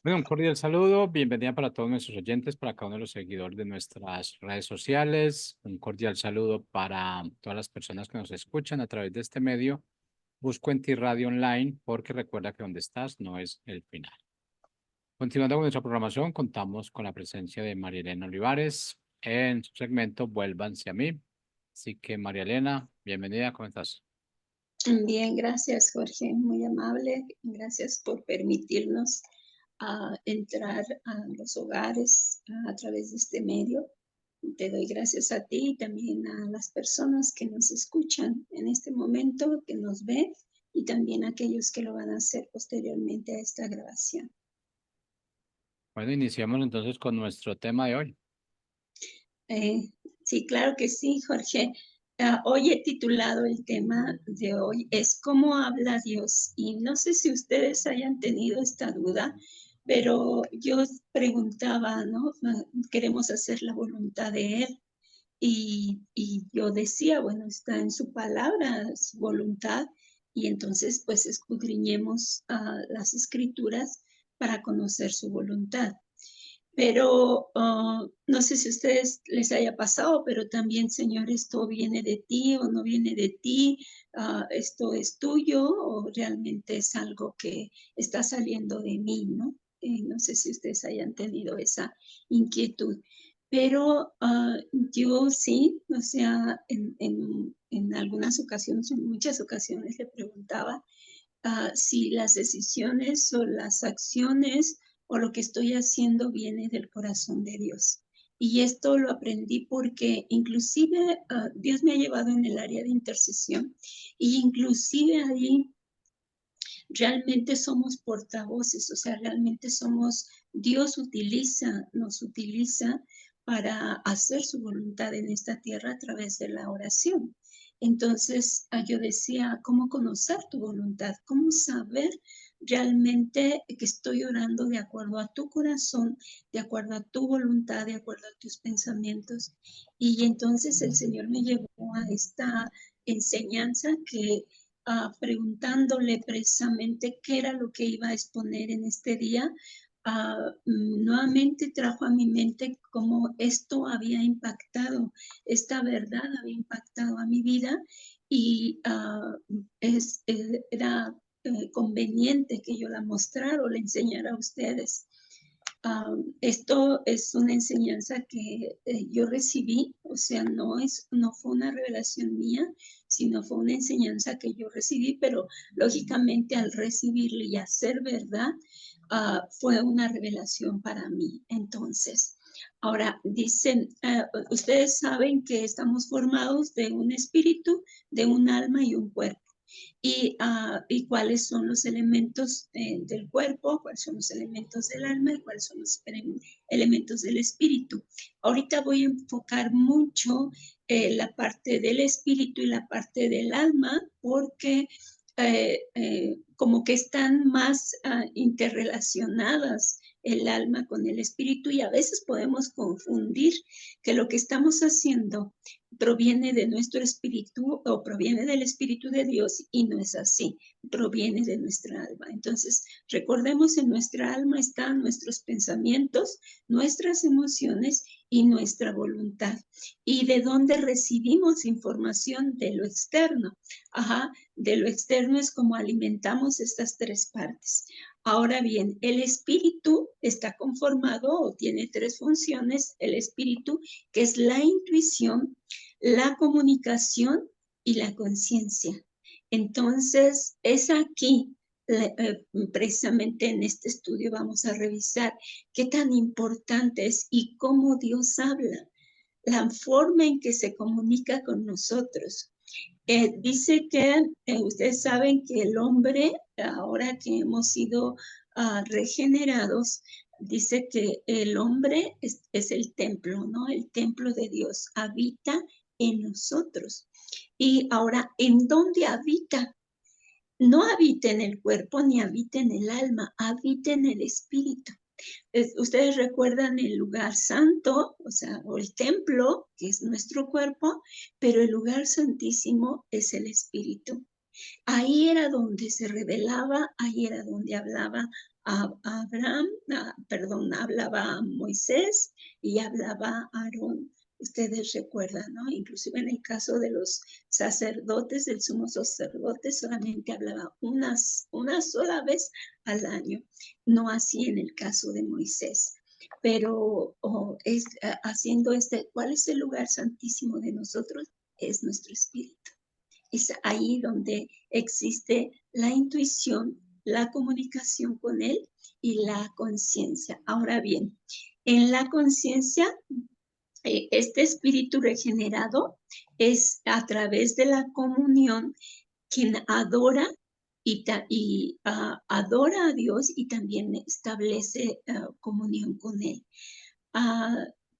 Bueno, un cordial saludo, bienvenida para todos nuestros oyentes, para cada uno de los seguidores de nuestras redes sociales. Un cordial saludo para todas las personas que nos escuchan a través de este medio. Busco en ti Radio Online porque recuerda que donde estás no es el final. Continuando con nuestra programación, contamos con la presencia de María Elena Olivares en su segmento Vuélvanse a mí. Así que María Elena, bienvenida, ¿cómo estás? Bien, gracias, Jorge, muy amable. Gracias por permitirnos entrar a los hogares a través de este medio. Te doy gracias a ti y también a las personas que nos escuchan en este momento, que nos ven, y también a aquellos que lo van a hacer posteriormente a esta grabación. Bueno, iniciamos entonces con nuestro tema de hoy. Eh, sí, claro que sí, Jorge. Hoy he titulado el tema de hoy es ¿Cómo habla Dios? Y no sé si ustedes hayan tenido esta duda, pero yo preguntaba, ¿no? Queremos hacer la voluntad de Él. Y yo decía, bueno, está en su palabra, su voluntad, y entonces pues escudriñemos las escrituras para conocer su voluntad. Pero no sé si a ustedes les haya pasado, pero también, Señor, esto viene de ti o no viene de ti, esto es tuyo o realmente es algo que está saliendo de mí, ¿no? No sé si ustedes hayan tenido esa inquietud. Pero yo sí, o sea, en algunas ocasiones, en muchas ocasiones le preguntaba si las decisiones o las acciones o lo que estoy haciendo viene del corazón de Dios. Y esto lo aprendí porque inclusive Dios me ha llevado en el área de intercesión y inclusive ahí realmente somos portavoces, o sea, realmente somos, Dios nos utiliza para hacer su voluntad en esta tierra a través de la oración. Entonces, yo decía, ¿cómo conocer tu voluntad? ¿Cómo saber realmente que estoy orando de acuerdo a tu corazón, de acuerdo a tu voluntad, de acuerdo a tus pensamientos? Y entonces el Señor me llevó a esta enseñanza que preguntándole precisamente qué era lo que iba a exponer en este día, nuevamente trajo a mi mente cómo esto había impactado, esta verdad había impactado a mi vida y era conveniente que yo la mostrara o la enseñara a ustedes. Esto es una enseñanza que yo recibí, o sea, no fue una revelación mía, sino fue una enseñanza que yo recibí, pero lógicamente al recibirla y hacer verdad, fue una revelación para mí. Entonces, ahora dicen, ustedes saben que estamos formados de un espíritu, de un alma y un cuerpo. Y cuáles son los elementos del cuerpo, cuáles son los elementos del alma y cuáles son los elementos del espíritu. Ahorita voy a enfocar mucho la parte del espíritu y la parte del alma porque como que están más interrelacionadas el alma con el espíritu y a veces podemos confundir que lo que estamos haciendo proviene de nuestro espíritu o proviene del espíritu de Dios y no es así, proviene de nuestra alma. Entonces, recordemos, en nuestra alma están nuestros pensamientos, nuestras emociones y nuestra voluntad. ¿Y de dónde recibimos información? De lo externo. Ajá, de lo externo es como alimentamos estas tres partes. Ahora bien, el espíritu está conformado o tiene tres funciones. El espíritu, que es la intuición, la comunicación y la conciencia. Entonces, es aquí, precisamente en este estudio vamos a revisar qué tan importante es y cómo Dios habla, la forma en que se comunica con nosotros. Dice que ustedes saben que el hombre, ahora que hemos sido regenerados, dice que el hombre es el templo, ¿no? El templo de Dios habita en nosotros. Y ahora, ¿en dónde habita? No habita en el cuerpo ni habita en el alma, habita en el espíritu. Ustedes recuerdan el lugar santo, o sea, o el templo, que es nuestro cuerpo, pero el lugar santísimo es el espíritu. Ahí era donde se revelaba, ahí era donde hablaba, Abraham, perdón, hablaba a Moisés y hablaba a Aarón. Ustedes recuerdan, ¿no? Inclusive en el caso de los sacerdotes, del sumo sacerdote, solamente hablaba una sola vez al año, no así en el caso de Moisés. Pero haciendo ¿cuál es el lugar santísimo de nosotros? Es nuestro espíritu. Es ahí donde existe la intuición, la comunicación con él y la conciencia. Ahora bien, en la conciencia, este espíritu regenerado es a través de la comunión quien adora adora a Dios y también establece comunión con él.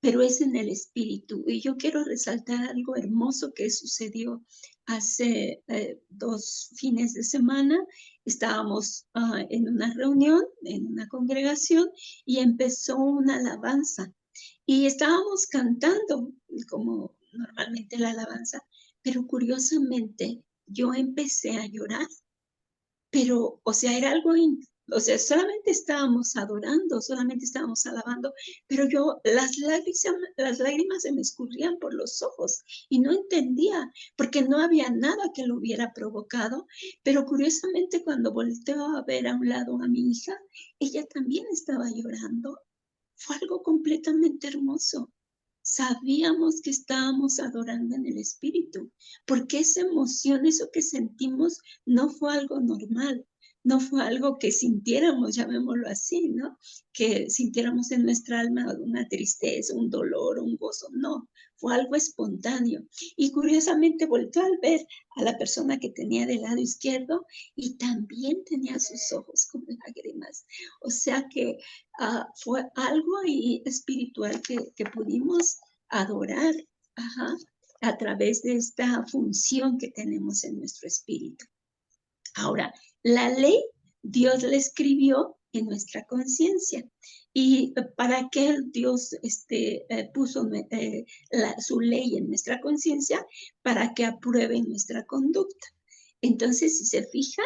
Pero es en el espíritu. Y yo quiero resaltar algo hermoso que sucedió hace 2 fines de semana. Estábamos en una reunión, en una congregación, y empezó una alabanza. Y estábamos cantando, como normalmente la alabanza, pero curiosamente yo empecé a llorar. Pero, o sea, era algo, o sea, solamente estábamos adorando, solamente estábamos alabando, pero yo, las lágrimas se me escurrían por los ojos y no entendía, porque no había nada que lo hubiera provocado, pero curiosamente cuando volteo a ver a un lado a mi hija, ella también estaba llorando. Fue algo completamente hermoso. Sabíamos que estábamos adorando en el espíritu, porque esa emoción, eso que sentimos, no fue algo normal, no fue algo que sintiéramos, llamémoslo así, ¿no? Que sintiéramos en nuestra alma una tristeza, un dolor, un gozo, no, fue algo espontáneo. Y curiosamente volvió al ver a la persona que tenía del lado izquierdo y también tenía sus ojos con lágrimas. O sea que fue algo ahí espiritual que pudimos adorar a través de esta función que tenemos en nuestro espíritu. Ahora, la ley Dios la escribió en nuestra conciencia. ¿Y para qué Dios puso su ley en nuestra conciencia? Para que apruebe nuestra conducta. Entonces, si se fijan,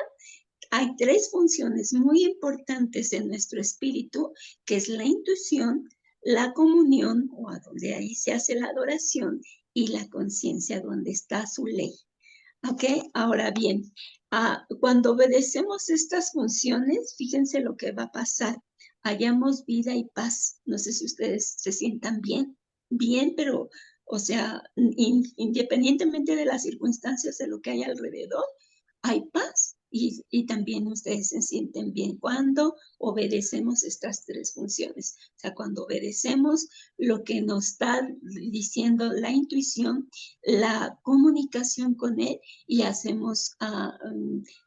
hay 3 funciones muy importantes en nuestro espíritu, que es la intuición, la comunión, o a donde ahí se hace la adoración, y la conciencia, donde está su ley. ¿Ok? Ahora bien, cuando obedecemos estas funciones, fíjense lo que va a pasar. Hallamos vida y paz. No sé si ustedes se sientan bien, pero, o sea, independientemente de las circunstancias de lo que hay alrededor, hay paz y también ustedes se sienten bien cuando obedecemos estas 3 funciones. O sea, cuando obedecemos lo que nos está diciendo la intuición, la comunicación con él y hacemos,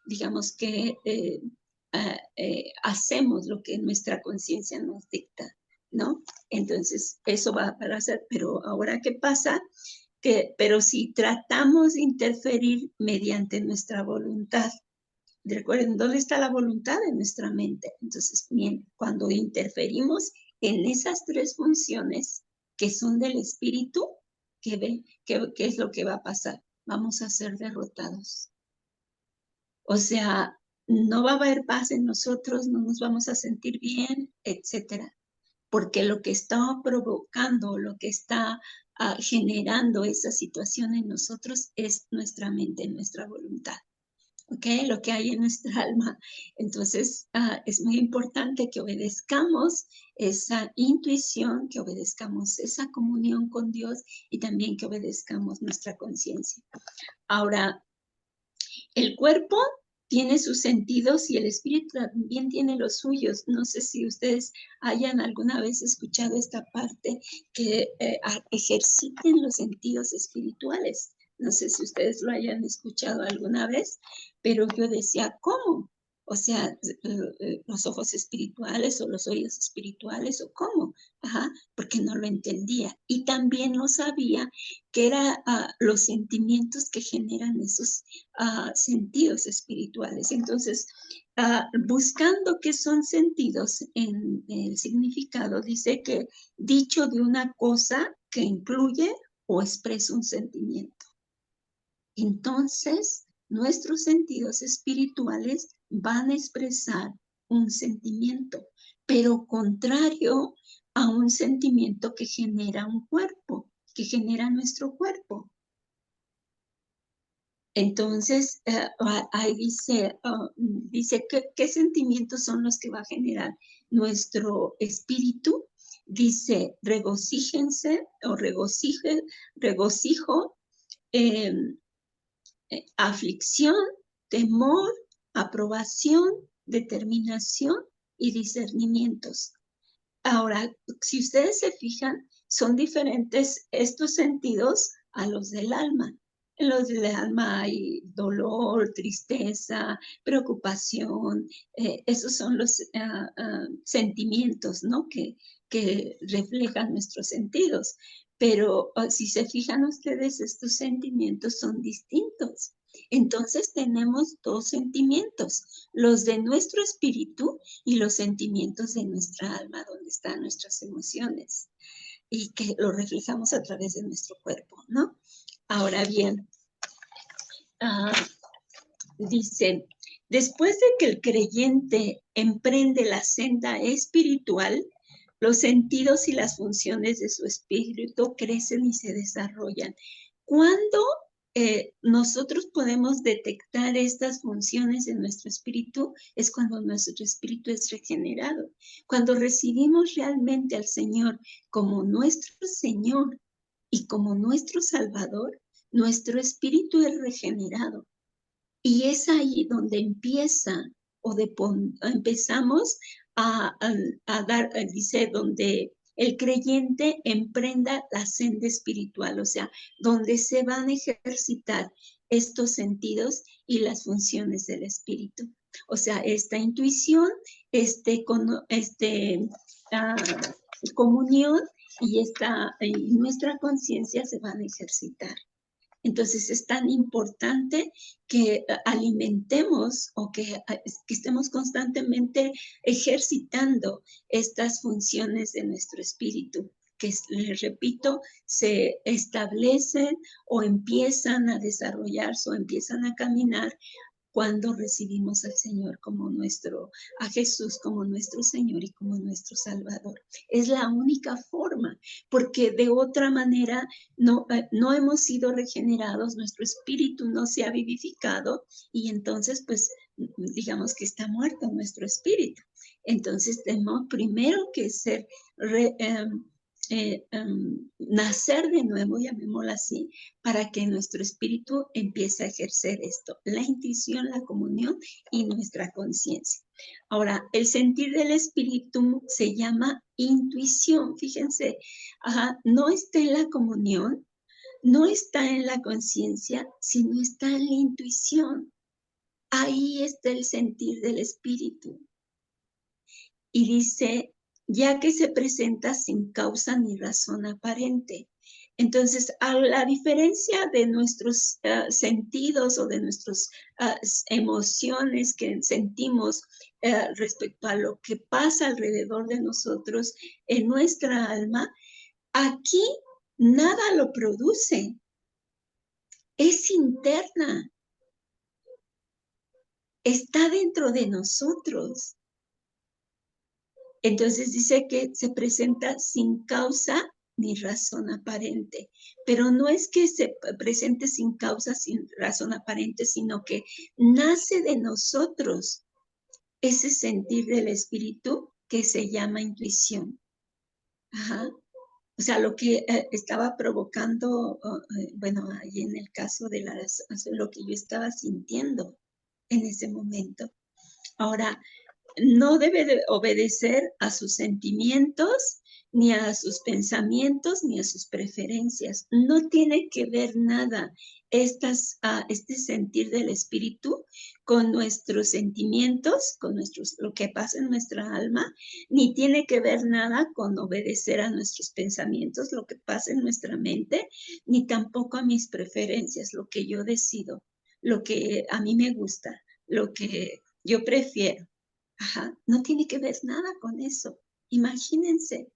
digamos que hacemos lo que nuestra conciencia nos dicta, ¿no? Entonces, eso va a hacer, pero ahora, ¿qué pasa? Pero si tratamos de interferir mediante nuestra voluntad, recuerden, ¿dónde está la voluntad? En nuestra mente. Entonces, bien, cuando interferimos en esas 3 funciones que son del espíritu, ¿qué es lo que va a pasar? Vamos a ser derrotados. O sea, no va a haber paz en nosotros, no nos vamos a sentir bien, etcétera. Porque lo que está provocando, lo que está generando esa situación en nosotros es nuestra mente, nuestra voluntad, ¿ok? Lo que hay en nuestra alma. Entonces, es muy importante que obedezcamos esa intuición, que obedezcamos esa comunión con Dios y también que obedezcamos nuestra conciencia. Ahora, el cuerpo tiene sus sentidos y el espíritu también tiene los suyos. No sé si ustedes hayan alguna vez escuchado esta parte, que ejerciten los sentidos espirituales. No sé si ustedes lo hayan escuchado alguna vez, pero yo decía, ¿cómo? O sea, los ojos espirituales o los oídos espirituales o cómo, porque no lo entendía. Y también no sabía que eran los sentimientos que generan esos sentidos espirituales. Entonces, buscando qué son sentidos en el significado, dice que dicho de una cosa que incluye o expresa un sentimiento. Entonces, nuestros sentidos espirituales van a expresar un sentimiento, pero contrario a un sentimiento que genera un cuerpo, que genera nuestro cuerpo. Entonces, ahí dice ¿qué sentimientos son los que va a generar nuestro espíritu? Dice, regocíjense o regocijo, aflicción, temor, aprobación, determinación y discernimientos. Ahora, si ustedes se fijan, son diferentes estos sentidos a los del alma. En los del alma hay dolor, tristeza, preocupación. Esos son los sentimientos, ¿no? que reflejan nuestros sentidos. Pero si se fijan ustedes, estos sentimientos son distintos. Entonces tenemos dos sentimientos, los de nuestro espíritu y los sentimientos de nuestra alma, donde están nuestras emociones, y que lo reflejamos a través de nuestro cuerpo, ¿no? Ahora bien, dice, después de que el creyente emprende la senda espiritual, los sentidos y las funciones de su espíritu crecen y se desarrollan. ¿Cuándo nosotros podemos detectar estas funciones de nuestro espíritu? Es cuando nuestro espíritu es regenerado. Cuando recibimos realmente al Señor como nuestro Señor y como nuestro Salvador, nuestro espíritu es regenerado. Y es ahí donde empezamos a dar, dice, donde el creyente emprenda la senda espiritual, o sea, donde se van a ejercitar estos sentidos y las funciones del espíritu. O sea, esta intuición, comunión y nuestra conciencia se van a ejercitar. Entonces es tan importante que alimentemos o que estemos constantemente ejercitando estas funciones de nuestro espíritu, que les repito, se establecen o empiezan a desarrollarse o empiezan a caminar cuando recibimos al Señor a Jesús como nuestro Señor y como nuestro Salvador. Es la única forma, porque de otra manera no hemos sido regenerados, nuestro espíritu no se ha vivificado y entonces pues digamos que está muerto nuestro espíritu. Entonces tenemos primero que ser nacer de nuevo, llamémoslo así, para que nuestro espíritu empiece a ejercer esto, la intuición, la comunión y nuestra conciencia. Ahora, el sentir del espíritu se llama intuición, fíjense, no está en la comunión, no está en la conciencia, sino está en la intuición. Ahí está el sentir del espíritu. Y dice, ya que se presenta sin causa ni razón aparente. Entonces, a la diferencia de nuestros sentidos o de nuestras emociones que sentimos respecto a lo que pasa alrededor de nosotros en nuestra alma, aquí nada lo produce. Es interna. Está dentro de nosotros. Entonces dice que se presenta sin causa ni razón aparente, pero no es que se presente sin causa, sin razón aparente, sino que nace de nosotros ese sentir del espíritu que se llama intuición. O sea, lo que estaba provocando, bueno, ahí en el caso de lo que yo estaba sintiendo en ese momento. Ahora, no debe de obedecer a sus sentimientos, ni a sus pensamientos, ni a sus preferencias. No tiene que ver nada este sentir del espíritu con nuestros sentimientos, con lo que pasa en nuestra alma, ni tiene que ver nada con obedecer a nuestros pensamientos, lo que pasa en nuestra mente, ni tampoco a mis preferencias, lo que yo decido, lo que a mí me gusta, lo que yo prefiero. No tiene que ver nada con eso. Imagínense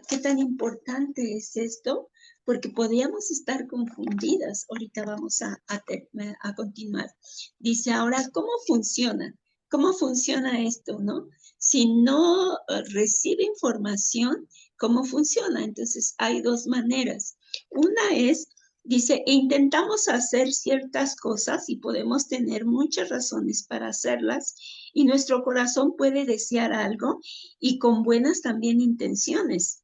qué tan importante es esto, porque podríamos estar confundidas. Ahorita vamos a continuar. Dice ahora, ¿cómo funciona? ¿cómo funciona esto, no? Si no recibe información, ¿cómo funciona? Entonces, hay dos maneras. Una es, dice, intentamos hacer ciertas cosas y podemos tener muchas razones para hacerlas, y nuestro corazón puede desear algo y con buenas también intenciones.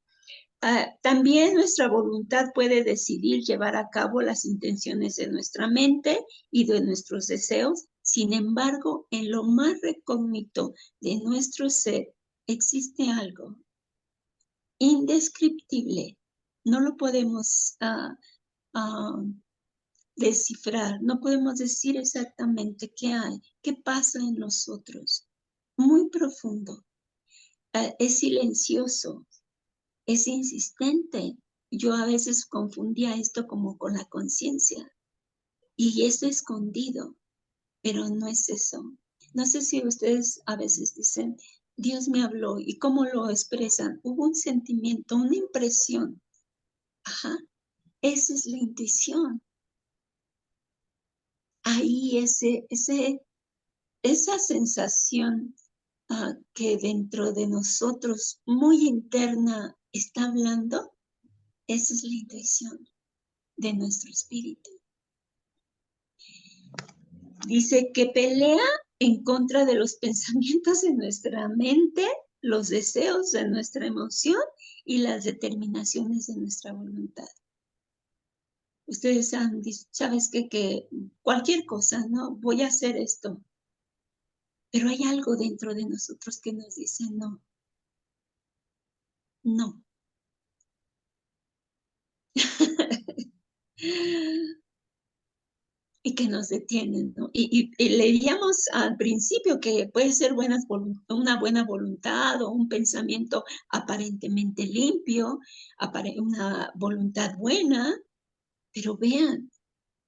También nuestra voluntad puede decidir llevar a cabo las intenciones de nuestra mente y de nuestros deseos. Sin embargo, en lo más recógnito de nuestro ser existe algo indescriptible. No lo podemos descifrar, no podemos decir exactamente qué hay, qué pasa en nosotros. Muy profundo. Es silencioso. Es insistente. Yo a veces confundía esto como con la conciencia y es escondido, pero no es eso. No sé si ustedes a veces dicen, Dios me habló, y cómo lo expresan. Hubo un sentimiento, una impresión. Ajá, esa es la intuición. Ahí esa sensación que dentro de nosotros, muy interna, está hablando, esa es la intuición de nuestro espíritu. Dice que pelea en contra de los pensamientos de nuestra mente, los deseos de nuestra emoción y las determinaciones de nuestra voluntad. Ustedes han dicho, ¿sabes qué? Que cualquier cosa, ¿no? Voy a hacer esto. Pero hay algo dentro de nosotros que nos dice no. No. Y que nos detienen, ¿no? Y leíamos al principio que puede ser una buena voluntad o un pensamiento aparentemente limpio, una voluntad buena, pero vean,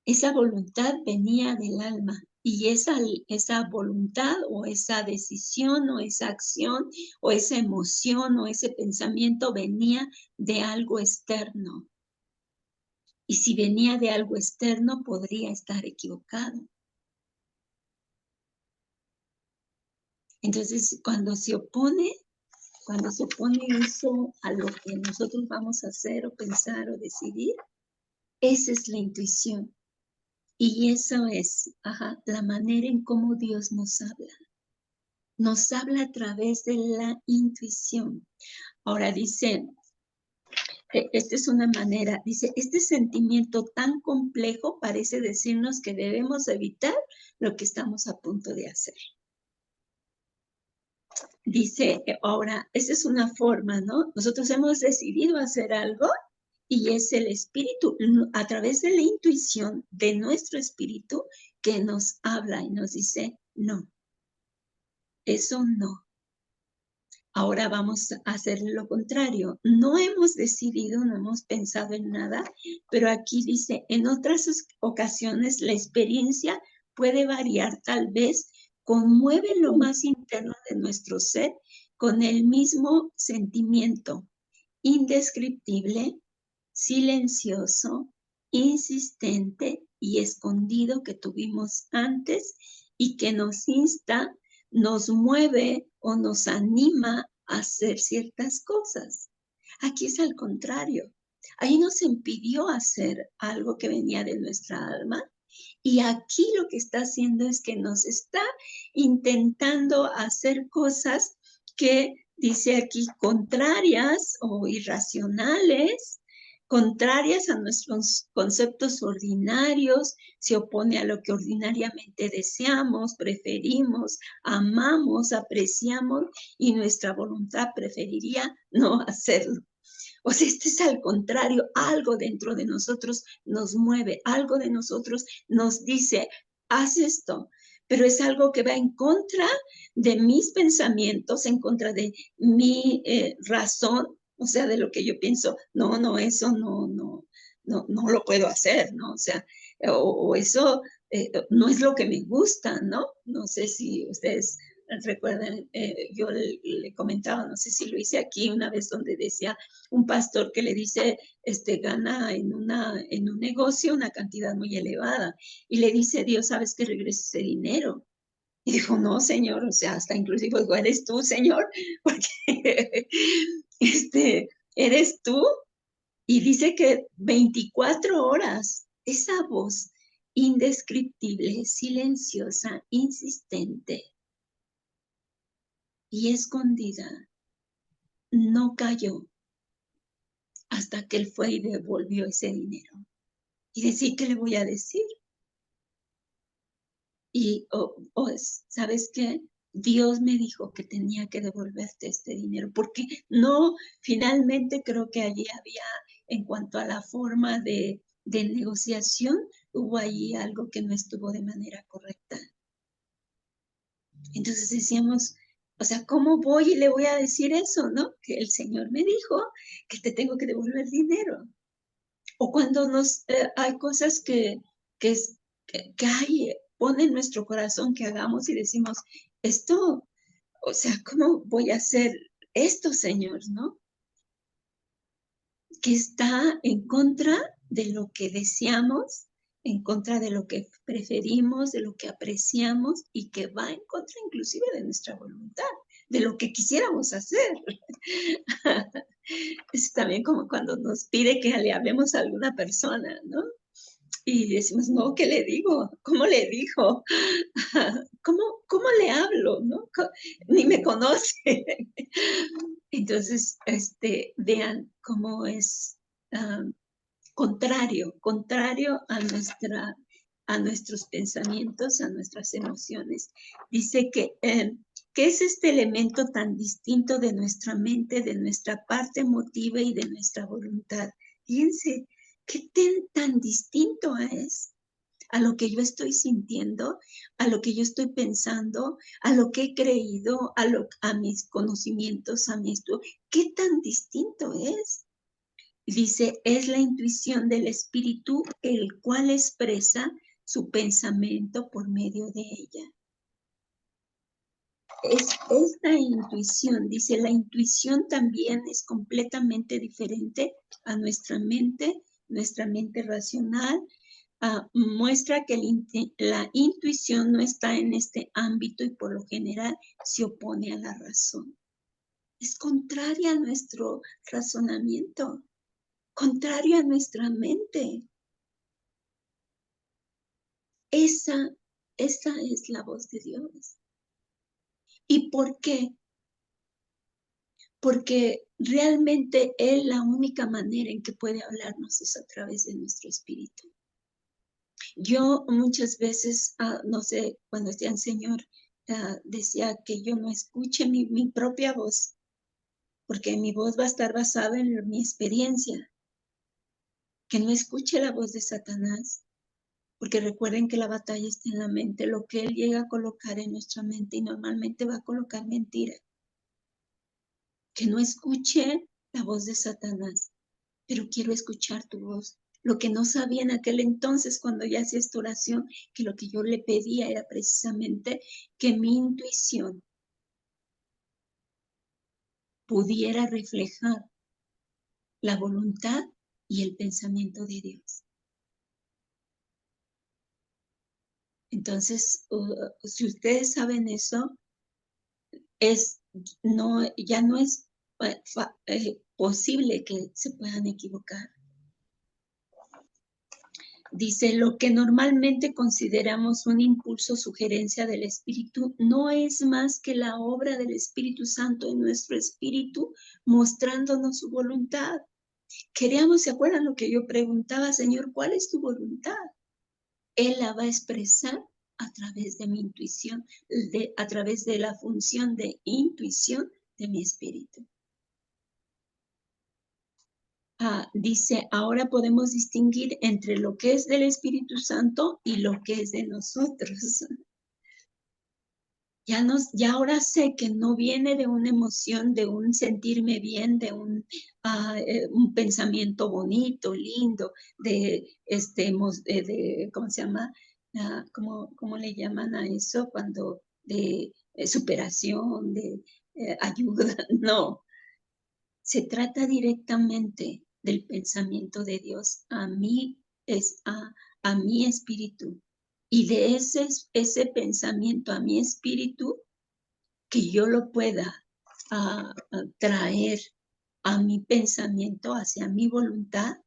esa voluntad venía del alma y esa voluntad o esa decisión o esa acción o esa emoción o ese pensamiento venía de algo externo. Y si venía de algo externo, podría estar equivocado. Entonces, cuando se opone eso a lo que nosotros vamos a hacer o pensar o decidir, esa es la intuición. Y eso es la manera en cómo Dios nos habla. Nos habla a través de la intuición. Ahora dice, esta es una manera, dice, este sentimiento tan complejo parece decirnos que debemos evitar lo que estamos a punto de hacer. Dice, ahora, esa es una forma, ¿no? Nosotros hemos decidido hacer algo y es el espíritu, a través de la intuición de nuestro espíritu, que nos habla y nos dice, no, eso no. Ahora vamos a hacer lo contrario. No hemos decidido, no hemos pensado en nada, pero aquí dice, en otras ocasiones la experiencia puede variar, tal vez conmueve lo más interno de nuestro ser con el mismo sentimiento, indescriptible, silencioso, insistente y escondido que tuvimos antes y que nos insta, nos mueve o nos anima a hacer ciertas cosas. Aquí es al contrario. Ahí nos impidió hacer algo que venía de nuestra alma, y aquí lo que está haciendo es que nos está intentando hacer cosas que, dice aquí, contrarias o irracionales, contrarias a nuestros conceptos ordinarios, se opone a lo que ordinariamente deseamos, preferimos, amamos, apreciamos, y nuestra voluntad preferiría no hacerlo. O sea, este es al contrario, algo dentro de nosotros nos mueve, algo de nosotros nos dice, haz esto, pero es algo que va en contra de mis pensamientos, en contra de mi razón, o sea, de lo que yo pienso, no, eso no lo puedo hacer, ¿no? O sea, o eso no es lo que me gusta, ¿no? No sé si ustedes recuerdan, yo le comentaba, no sé si lo hice aquí una vez, donde decía un pastor que le dice, gana en un negocio una cantidad muy elevada, y le dice Dios, ¿sabes que regrese ese dinero? Y dijo, no, Señor, o sea, hasta inclusive dijo, ¿eres tú, Señor? Porque eres tú. Y dice que 24 horas, esa voz indescriptible, silenciosa, insistente y escondida, no cayó hasta que él fue y devolvió ese dinero. Y decir, ¿qué le voy a decir? Y, ¿sabes qué? Dios me dijo que tenía que devolverte este dinero, porque no, finalmente creo que allí había, en cuanto a la forma de negociación, hubo allí algo que no estuvo de manera correcta. Entonces decíamos, o sea, ¿cómo voy y le voy a decir eso, no? Que el Señor me dijo que te tengo que devolver dinero. O cuando hay cosas que, que hay, pone en nuestro corazón que hagamos y decimos, esto, o sea, ¿cómo voy a hacer esto, Señor, no? Que está en contra de lo que deseamos, en contra de lo que preferimos, de lo que apreciamos y que va en contra inclusive de nuestra voluntad, de lo que quisiéramos hacer. Es también como cuando nos pide que le hablemos a alguna persona, ¿no? Y decimos, no, ¿qué le digo? ¿Cómo le digo? ¿Cómo le hablo? ¿No? Ni me conoce. Entonces, vean cómo es contrario a nuestros pensamientos, a nuestras emociones. Dice que, ¿qué es este elemento tan distinto de nuestra mente, de nuestra parte emotiva y de nuestra voluntad? Fíjense, ¿qué tan distinto es a lo que yo estoy sintiendo, a lo que yo estoy pensando, a lo que he creído, a mis conocimientos, a mi estudio? ¿Qué tan distinto es? Dice, es la intuición del espíritu el cual expresa su pensamiento por medio de ella. Es esta intuición, dice, la intuición también es completamente diferente a nuestra mente racional. Muestra que la intuición no está en este ámbito y por lo general se opone a la razón. Es contraria a nuestro razonamiento, contrario a nuestra mente. Esa es la voz de Dios. ¿Y por qué? Porque realmente Él, la única manera en que puede hablarnos es a través de nuestro espíritu. Yo muchas veces, no sé, cuando decían Señor, decía que yo no escuche mi propia voz, porque mi voz va a estar basada en mi experiencia, que no escuche la voz de Satanás, porque recuerden que la batalla está en la mente, lo que él llega a colocar en nuestra mente y normalmente va a colocar mentira. Que no escuche la voz de Satanás, pero quiero escuchar tu voz. Lo que no sabía en aquel entonces cuando ya hacía esta oración, que lo que yo le pedía era precisamente que mi intuición pudiera reflejar la voluntad y el pensamiento de Dios. Entonces, si ustedes saben eso, ya no es posible que se puedan equivocar. Dice, lo que normalmente consideramos un impulso, sugerencia del Espíritu, no es más que la obra del Espíritu Santo en nuestro espíritu, mostrándonos su voluntad. Queríamos, ¿se acuerdan lo que yo preguntaba, Señor, cuál es tu voluntad? Él la va a expresar a través de mi intuición, a través de la función de intuición de mi espíritu. Dice, ahora podemos distinguir entre lo que es del Espíritu Santo y lo que es de nosotros. Ya ahora sé que no viene de una emoción, de un sentirme bien, de un pensamiento bonito, lindo, ¿cómo se llama? ¿Cómo le llaman a eso? Cuando de superación, de ayuda. No, se trata directamente del pensamiento de Dios a mí, a mi espíritu. y de ese pensamiento a mi espíritu, que yo lo pueda traer a mi pensamiento, hacia mi voluntad,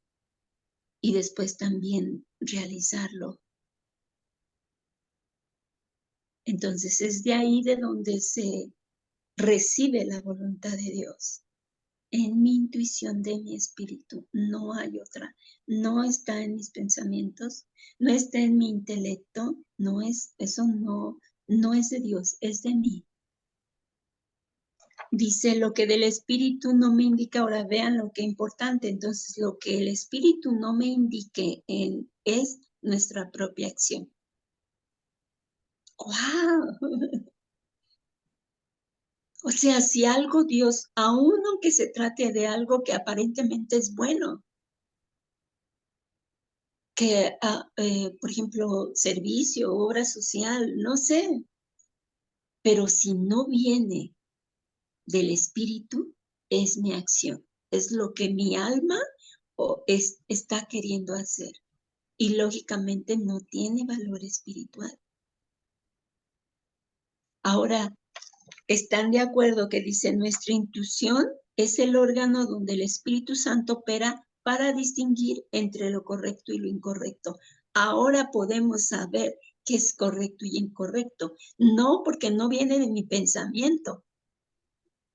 y después también realizarlo. Entonces es de ahí de donde se recibe la voluntad de Dios. En mi intuición de mi espíritu, no hay otra. No está en mis pensamientos, no está en mi intelecto, eso no es de Dios, es de mí. Dice, lo que del espíritu no me indica, ahora vean lo que es importante, entonces lo que el espíritu no me indique es nuestra propia acción. ¡Wow! O sea, si algo Dios, aun aunque se trate de algo que aparentemente es bueno, que, por ejemplo, servicio, obra social, no sé, pero si no viene del espíritu, es mi acción, es lo que mi alma está queriendo hacer. Y lógicamente no tiene valor espiritual. Ahora, ¿están de acuerdo que dice nuestra intuición es el órgano donde el Espíritu Santo opera para distinguir entre lo correcto y lo incorrecto? Ahora podemos saber qué es correcto y incorrecto. No porque no viene de mi pensamiento,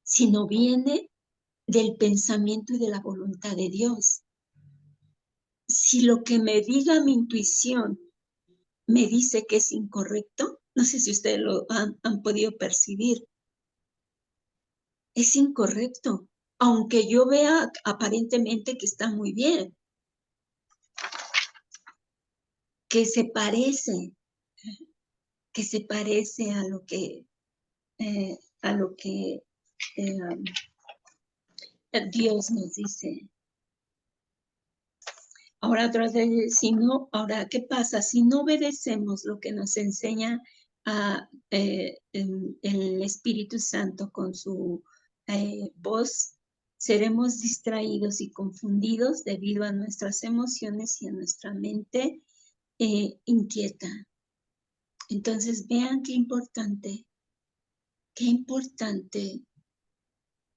sino viene del pensamiento y de la voluntad de Dios. Si lo que me diga mi intuición me dice que es incorrecto, no sé si ustedes lo han podido percibir, es incorrecto, aunque yo vea aparentemente que está muy bien, que se parece a lo que Dios nos dice. Ahora otra vez, ahora, ¿qué pasa? Si no obedecemos lo que nos enseña el Espíritu Santo con su voz, seremos distraídos y confundidos debido a nuestras emociones y a nuestra mente inquieta. Entonces, vean qué importante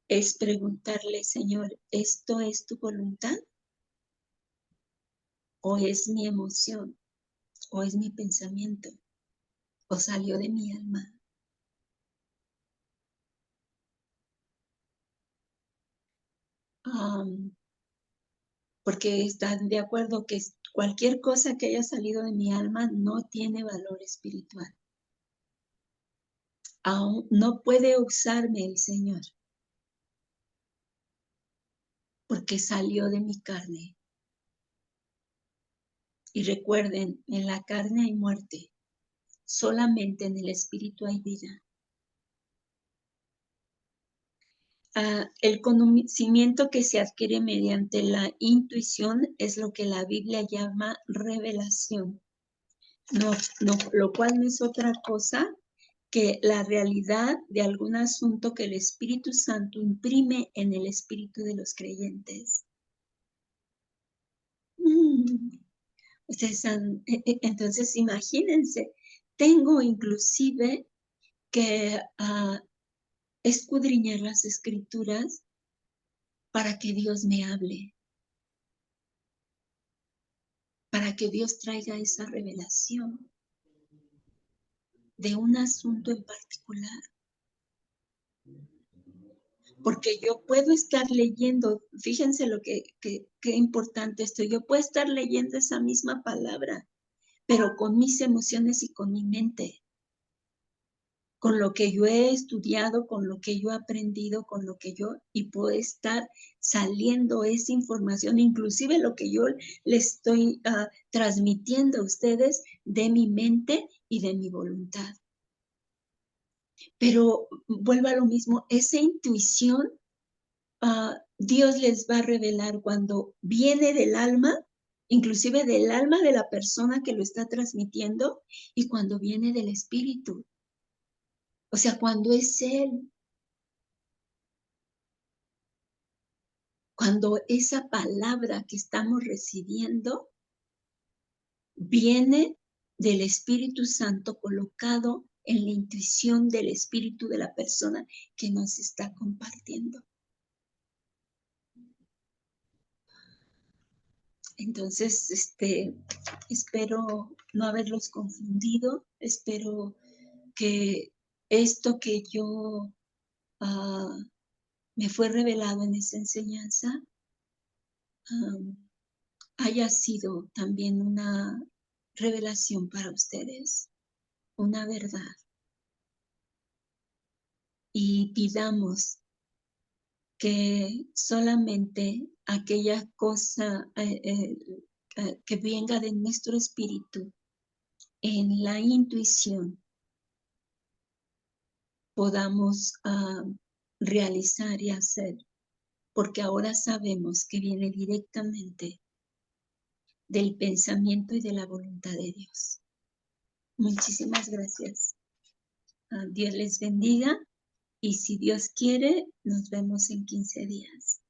es preguntarle, Señor, ¿esto es tu voluntad? ¿O es mi emoción? ¿O es mi pensamiento? ¿O salió de mi alma? Porque están de acuerdo que cualquier cosa que haya salido de mi alma no tiene valor espiritual. Aún no puede usarme el Señor, porque salió de mi carne. Y recuerden, en la carne hay muerte, solamente en el espíritu hay vida. El conocimiento que se adquiere mediante la intuición es lo que la Biblia llama revelación. No, lo cual no es otra cosa que la realidad de algún asunto que el Espíritu Santo imprime en el espíritu de los creyentes. Entonces, imagínense, tengo inclusive que escudriñar las escrituras para que Dios me hable, para que Dios traiga esa revelación de un asunto en particular. Porque yo puedo estar leyendo, fíjense qué importante esto, yo puedo estar leyendo esa misma palabra, pero con mis emociones y con mi mente, con lo que yo he estudiado, con lo que yo he aprendido, y puedo estar saliendo esa información, inclusive lo que yo les estoy transmitiendo a ustedes de mi mente y de mi voluntad. Pero vuelvo a lo mismo, esa intuición Dios les va a revelar cuando viene del alma, inclusive del alma de la persona que lo está transmitiendo, y cuando viene del espíritu. O sea, cuando es Él, cuando esa palabra que estamos recibiendo viene del Espíritu Santo colocado en la intuición del espíritu de la persona que nos está compartiendo. Entonces, espero no haberlos confundido, espero que esto que yo me fue revelado en esa enseñanza haya sido también una revelación para ustedes, una verdad. Y pidamos que solamente aquella cosa que venga de nuestro espíritu en la intuición podamos realizar y hacer, porque ahora sabemos que viene directamente del pensamiento y de la voluntad de Dios. Muchísimas gracias. Dios les bendiga y si Dios quiere, nos vemos en 15 días.